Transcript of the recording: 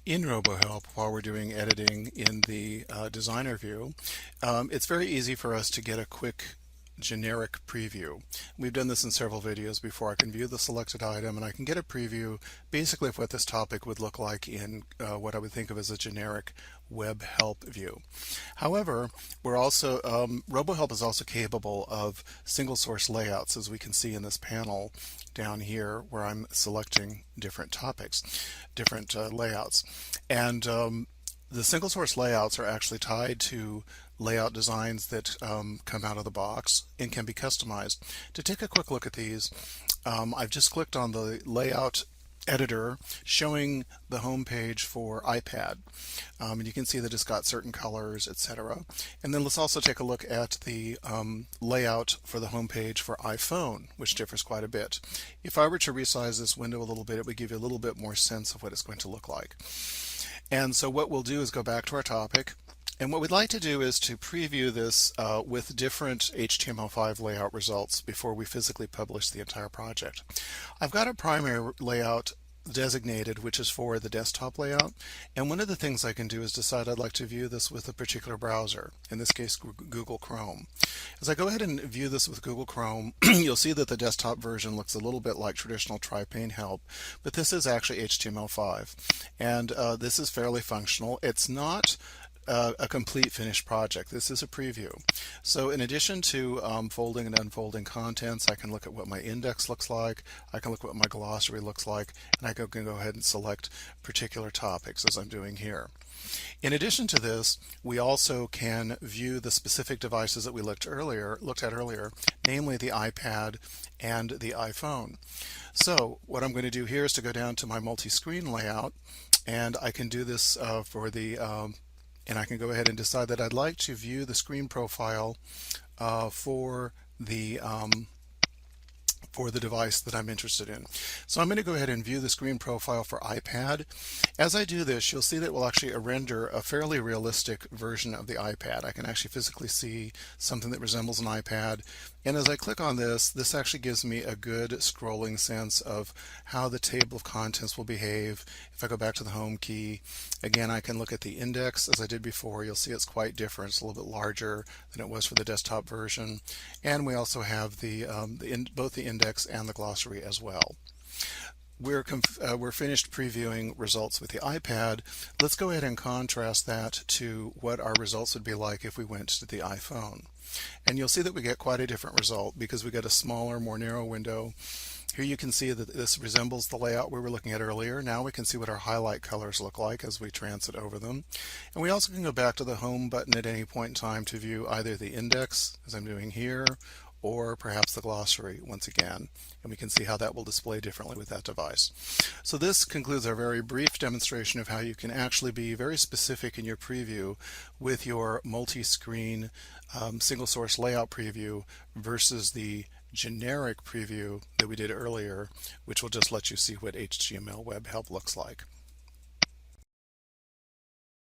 In RoboHelp, while we're doing editing in the designer view, it's very easy for us to get a quick generic preview. We've done this in several videos before. I can view the selected item and I can get a preview basically of what this topic would look like in what I would think of as a generic web help view. However, RoboHelp is also capable of single source layouts, as we can see in this panel down here where I'm selecting different topics, different layouts. And the single source layouts are actually tied to layout designs that come out of the box and can be customized. To take a quick look at these, I've just clicked on the layout editor showing the home page for iPad, and you can see that it's got certain colors, etc. And then let's also take a look at the layout for the home page for iPhone, which differs quite a bit. If I were to resize this window a little bit, it would give you a little bit more sense of what it's going to look like. And so what we'll do is go back to our topic. And what we'd like to do is to preview this with different HTML5 layout results before we physically publish the entire project. I've got a primary layout designated, which is for the desktop layout. And one of the things I can do is decide I'd like to view this with a particular browser, in this case Google Chrome. As I go ahead and view this with Google Chrome, you'll see that the desktop version looks a little bit like traditional tri-pane help, but this is actually HTML5. And this is fairly functional. It's not a complete finished project. This is a preview. So in addition to folding and unfolding contents, I can look at what my index looks like, I can look at what my glossary looks like, and I can go ahead and select particular topics as I'm doing here. In addition to this, we also can view the specific devices that we looked at earlier, namely the iPad and the iPhone. So what I'm going to do here is to go down to my multi-screen layout, and I can do this and I can go ahead and decide that I'd like to view the screen profile for the device that I'm interested in. So I'm going to go ahead and view the screen profile for iPad. As I do this, you'll see that we'll actually render a fairly realistic version of the iPad. I can actually physically see something that resembles an iPad. And as I click on this, this actually gives me a good scrolling sense of how the table of contents will behave. If I go back to the home key, again, I can look at the index as I did before. You'll see it's quite different. It's a little bit larger than it was for the desktop version. And we also have both the index and the glossary as well. We're finished previewing results with the iPad. Let's go ahead and contrast that to what our results would be like if we went to the iPhone. And you'll see that we get quite a different result because we get a smaller, more narrow window. Here you can see that this resembles the layout we were looking at earlier. Now we can see what our highlight colors look like as we transit over them. And we also can go back to the home button at any point in time to view either the index, as I'm doing here, or perhaps the glossary once again, and we can see how that will display differently with that device. So this concludes our very brief demonstration of how you can actually be very specific in your preview with your multi-screen single source layout preview versus the generic preview that we did earlier, which will just let you see what HTML web help looks like.